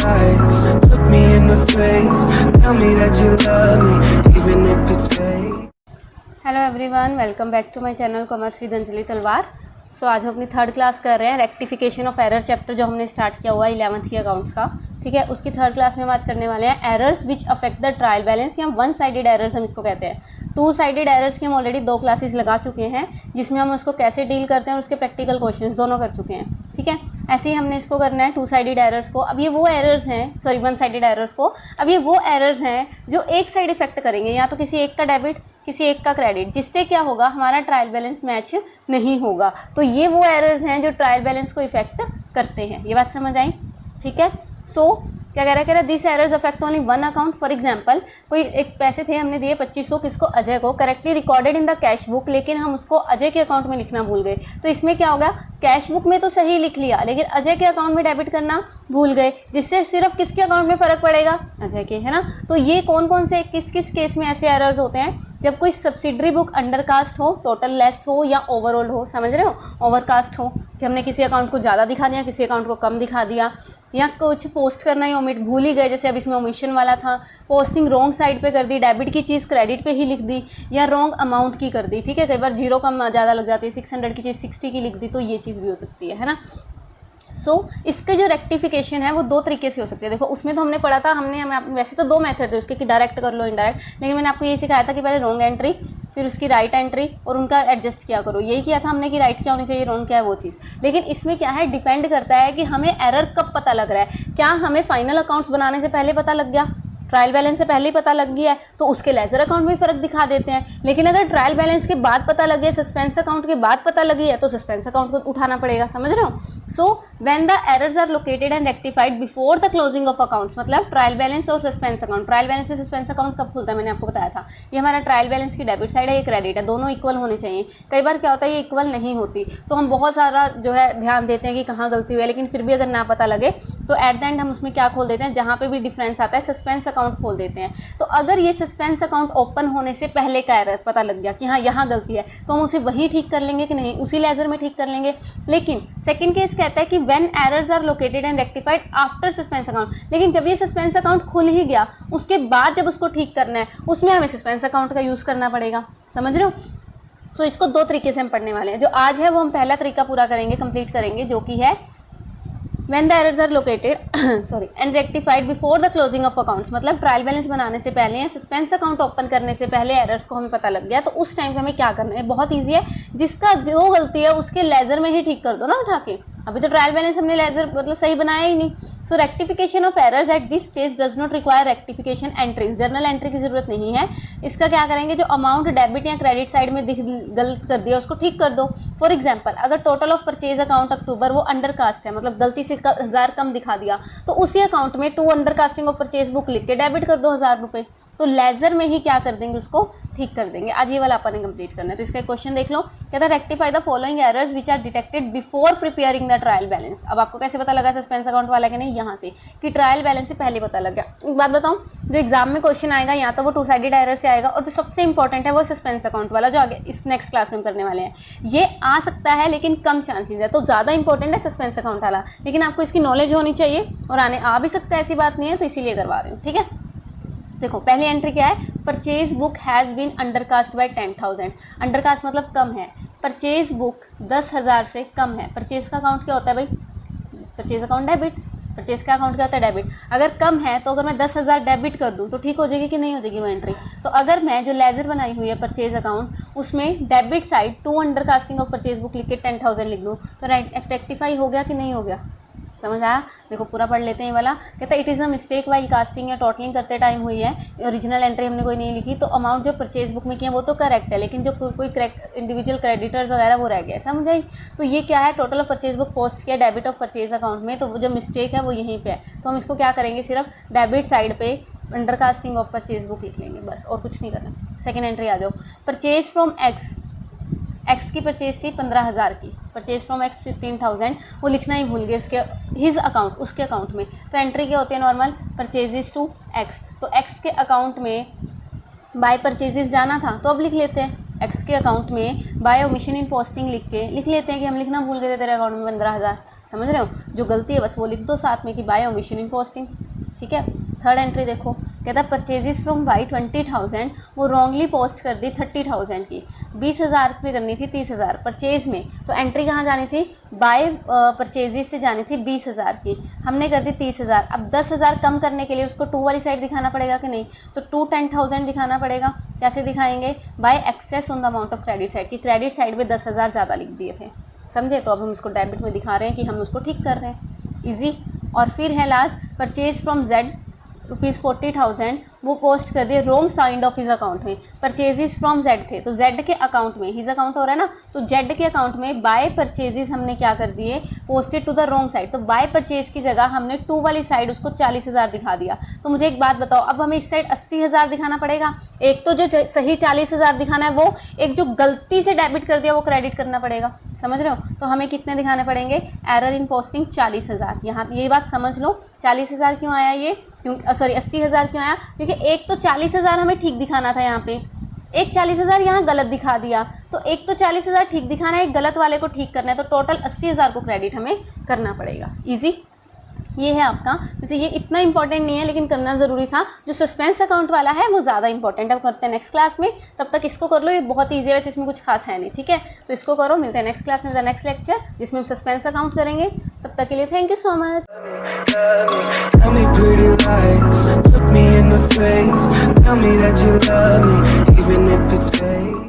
lies. Look me in the face, tell me that you love me, even if it's fake. Hello everyone, welcome back to my channel commerce with Anjali Talwar. So आज हम अपनी third class कर रहे हैं, rectification of error chapter जो हमने start किया हुआ है 11th की अकाउंट्स का। ठीक है, उसकी थर्ड क्लास में हम आज करने वाले हैं errors which affect the trial balance या वन साइडेड एरर्स हम इसको कहते हैं। टू साइडेड एरर्स की हम ऑलरेडी 2 क्लासेस लगा चुके हैं जिसमें हम उसको कैसे डील करते हैं और उसके प्रैक्टिकल क्वेश्चंस दोनों कर चुके हैं। ठीक है, ऐसे ही हमने इसको करना है टू साइडेड एरर्स को। अब ये वो एरर्स हैं, सॉरी वन साइडेड एरर्स को, अब ये वो एरर्स हैं जो एक साइड इफेक्ट करेंगे, या तो किसी एक का डेबिट किसी एक का क्रेडिट, जिससे क्या होगा हमारा ट्रायल बैलेंस मैच नहीं होगा। तो ये वो एरर्स हैं जो ट्रायल बैलेंस को इफेक्ट करते हैं। ये बात समझ आई? ठीक है, सो क्या कह रहा है this errors affect only one account. For example, कोई एक पैसे थे, हमने दिए 2500 किसको, अजय को, correctly recorded in the cash book, लेकिन हम उसको अजय के अकाउंट में लिखना भूल गए। तो इसमें क्या होगा, कैश बुक में तो सही लिख लिया लेकिन अजय के अकाउंट में डेबिट करना भूल गए, जिससे सिर्फ किसके अकाउंट में फर्क पड़ेगा, अजय के, है ना। तो ये कौन कौन से किस किस केस में ऐसे एरर्स होते हैं, जब कोई सब्सिडरी बुक अंडरकास्ट हो, टोटल लेस हो या ओवरऑल हो, समझ रहे हो, ओवरकास्ट हो कि हमने किसी अकाउंट को ज़्यादा दिखा दिया किसी अकाउंट को कम दिखा दिया, या कुछ पोस्ट करना ही ओमिट भूल ही गए, जैसे अब इसमें ओमिशन वाला था, पोस्टिंग रॉन्ग साइड पे कर दी, डेबिट की चीज़ क्रेडिट पे ही लिख दी, या रॉन्ग अमाउंट की कर दी। ठीक है, कई बार जीरो कम ज़्यादा लग जाती है, 600 की चीज़ 60 की लिख दी, तो ये चीज़ भी हो सकती है ना। इसके जो रेक्टिफिकेशन है वो 2 तरीके से हो सकती है। देखो, उसमें तो हमने पढ़ा था, वैसे तो 2 मेथड थे उसके कि डायरेक्ट कर लो इनडायरेक्ट, लेकिन मैंने आपको ये सिखाया था कि पहले रॉन्ग एंट्री फिर उसकी राइट एंट्री और उनका एडजस्ट किया करो। यही किया था हमने कि राइट क्या होनी चाहिए, रॉन्ग क्या है वो चीज़। लेकिन इसमें क्या है, डिपेंड करता है कि हमें एरर कब पता लग रहा है। क्या हमें फाइनल अकाउंट्स बनाने से पहले पता लग गया, ट्रायल बैलेंस से पहले ही पता लग गया है, तो उसके लेजर अकाउंट में फ़र्क दिखा देते हैं। लेकिन अगर ट्रायल बैलेंस के बाद पता लगे, सस्पेंस अकाउंट के बाद पता लगी है, तो सस्पेंस अकाउंट को उठाना पड़ेगा, समझ रहे हो। So when the errors are located and rectified before the closing of accounts, मतलब ट्रायल बैलेंस और सस्पेंस अकाउंट। ट्रायल बैलेंस से सस्पेंस अकाउंट कब खुलता है, मैंने आपको बताया था, ये हमारा ट्रायल बैलेंस की डेबिट साइड है, ये क्रेडिट है, दोनों इक्वल होने चाहिए। कई बार क्या होता है ये इक्वल नहीं होती, तो हम बहुत सारा जो है ध्यान देते हैं कि कहाँ गलती हुई है, लेकिन फिर भी अगर ना पता लगे तो एट द एंड हम उसमें क्या खोल देते हैं, जहाँ पे भी डिफरेंस आता है सस्पेंस अकाउंट खोल देते हैं। तो अगर ये सस्पेंस अकाउंट ओपन होने से पहले का एरर पता लग गया कि हाँ यहाँ गलती है, तो हम उसे वहीं ठीक कर लेंगे कि नहीं, उसी लेजर में ठीक कर लेंगे। लेकिन सेकंड केस कहता है कि when errors are located and rectified after suspense account, लेकिन जब ये सस्पेंस अकाउंट खुल ही गया उसके बाद जब उसको ठीक करना है, उसमें हमें सस्पेंस अकाउंट का यूज करना पड़ेगा, समझ रहे हो। सो इसको 2 तरीके से हम पढ़ने वाले हैं। जो आज है वो हम पहला तरीका पूरा करेंगे, कंप्लीट करेंगे, जो कि है when the errors are located and rectified before the closing of accounts, मतलब ट्रायल बैलेंस बनाने से पहले या सस्पेंस अकाउंट ओपन करने से पहले एरर्स को हमें पता लग गया, तो उस टाइम पे हमें क्या करना है, बहुत ईजी है। जिसका जो गलती है उसके लेजर में ही ठीक कर दो ना उठा के। अभी तो ट्रायल बैलेंस हमने लेजर मतलब सही बनाया ही नहीं। So rectification of errors at this stage does not require rectification entries, journal entry की जरूरत नहीं है। इसका क्या करेंगे, जो अमाउंट डेबिट या क्रेडिट साइड में गलत कर दिया उसको ठीक कर दो। फॉर एग्जाम्पल, अगर total of purchase account October वो अंडरकास्ट है, मतलब गलती से 1000 कम दिखा दिया, तो उसी अकाउंट में to undercasting of purchase book लिख के डेबिट कर दो 1000 रुपये, तो लेजर में ही क्या कर देंगे, उसको ठीक कर देंगे। आज ये वाला अपन ने कंप्लीट करना है। तो इसका क्वेश्चन देख लो, कहता है rectify the following errors which are detected before preparing the trial balance. अब आपको कैसे पता लगा सस्पेंस अकाउंट वाला कि नहीं, यहाँ से कि ट्रायल बैलेंस से पहले पता लग गया। एक बात बताऊं, जो एग्जाम में क्वेश्चन आएगा या तो वो 2 साइडेड एरर से आएगा, और जो सबसे इंपॉर्टेंट है वो सस्पेंस अकाउंट वाला, जो आगे इस नेक्स्ट क्लास में हम करने वाले हैं। ये आ सकता है लेकिन कम चांसेस है, तो ज्यादा इंपॉर्टेंट है सस्पेंस अकाउंट वाला, लेकिन आपको इसकी नॉलेज होनी चाहिए और आने आ भी सकता है, ऐसी बात नहीं है, तो इसीलिए करवा रही हूँ। ठीक है, देखो पहली एंट्री क्या है, purchase book has been undercast by 10,000। Undercast मतलब कम है, परचेज बुक 10,000 से कम है। परचेज का अकाउंट क्या होता है भाई, परचेज अकाउंट डेबिट, परचेज का अकाउंट क्या होता है, डेबिट। अगर कम है तो अगर मैं 10,000 डेबिट कर दूं तो ठीक हो जाएगी कि नहीं हो जाएगी वो एंट्री। तो अगर मैं जो लेजर बनाई हुई है परचेज अकाउंट, उसमें debit side to undercasting of purchase book लिख के 10,000 लिख दूँ, तो रेक्टिफाई हो गया कि नहीं हो गया, समझ आया। देखो पूरा पढ़ लेते हैं ये वाला। कहता है it is a mistake while casting या टोटलिंग करते टाइम हुई है, ओरिजिनल एंट्री हमने कोई नहीं लिखी, तो अमाउंट जो परचेज बुक में किया वो तो करेक्ट है, लेकिन जो कोई इंडिविजुअल क्रेडिटर्स वगैरह वो रह गया, समझ आई। तो ये क्या है, total of purchase book post किया डेबिट ऑफ परचेज अकाउंट में, तो जो मिस्टेक है वो यहीं पे है। तो हम इसको क्या करेंगे, सिर्फ डेबिट साइड पे अंडरकास्टिंग ऑफ परचेज बुक लिख लेंगे बस, और कुछ नहीं करना। सेकेंड एंट्री आ जाओ, परचेज फ्रॉम एक्स की परचेज थी 15,000 की, परचेज फ्रॉम एक्स 15,000, वो लिखना ही भूल गए उसके हिज अकाउंट, उसके अकाउंट में। तो एंट्री क्या होती है नॉर्मल, परचेजेस टू एक्स, तो एक्स के अकाउंट में बाय परचेजेस जाना था, तो अब लिख लेते हैं एक्स के अकाउंट में बाय ओमिशन इन पोस्टिंग लिख लेते हैं कि हम लिखना भूल गए थे तेरे अकाउंट में 15,000, समझ रहे हो, जो गलती है बस वो लिख दो साथ में कि बाय ओमिशन इन पोस्टिंग। ठीक है, थर्ड एंट्री देखो, कहता है परचेजेस फ्रॉम बाई 20,000, वो रॉन्गली पोस्ट कर दी 30,000 की, 20,000 पे करनी थी 30,000 परचेज में, तो एंट्री कहाँ जानी थी, बाय परचेजेस से जानी थी 20,000 की, हमने कर दी 30,000। अब 10,000 कम करने के लिए उसको 2 वाली साइड दिखाना पड़ेगा कि नहीं, तो 2 10,000 दिखाना पड़ेगा। कैसे दिखाएंगे, bye access on the amount of credit side, की क्रेडिट साइड पे 10,000 ज़्यादा लिख दिए थे, समझे, तो अब हम इसको डेबिट में दिखा रहे हैं कि हम उसको ठीक कर रहे हैं, ईजी। और फिर है लास्ट, परचेज फ्रॉम जेड ₹40,000, वो पोस्ट कर दिए रोंग साइड ऑफ हिज अकाउंट में, परचेजेस फ्रॉम जेड थे तो जेड के अकाउंट में, हिज अकाउंट हो रहा है ना, तो जेड के अकाउंट में बाय परचेजेस हमने क्या कर दिए, posted to the wrong side, तो बाय परचेज की जगह हमने 2 वाली साइड उसको 40,000 दिखा दिया। तो मुझे एक बात बताओ, अब हमें इस साइड 80,000 दिखाना पड़ेगा, एक तो जो सही 40,000 दिखाना है वो, एक जो गलती से डेबिट कर दिया वो क्रेडिट करना पड़ेगा, समझ रहे हो, तो हमें कितने दिखाने पड़ेंगे, एरर इन पोस्टिंग 40,000। यहाँ ये बात समझ लो, 40,000 क्यों आया ये, क्योंकि सॉरी 80,000 क्यों आया, क्योंकि एक तो 40,000 हमें ठीक दिखाना था, यहाँ पे एक 40,000 यहाँ गलत दिखा दिया, तो एक तो 40,000 ठीक दिखाना है, एक गलत वाले को ठीक करना है, तो टोटल 80,000 को क्रेडिट हमें करना पड़ेगा, इजी। ये है आपका, वैसे ये इतना इंपॉर्टेंट नहीं है लेकिन करना जरूरी था, जो सस्पेंस अकाउंट वाला है वो ज़्यादा इंपॉर्टेंट है, अब करते हैं नेक्स्ट क्लास में, तब तक इसको कर लो, ये बहुत ईजी है, वैसे इसमें कुछ खास है नहीं, ठीक है, तो इसको करो, मिलते हैं नेक्स्ट क्लास में, नेक्स्ट लेक्चर जिसमें हम सस्पेंस अकाउंट करेंगे, तब तक के लिए thank you so much. Tell me pretty lies, look me in the face, tell me that you love me, even if it's fake.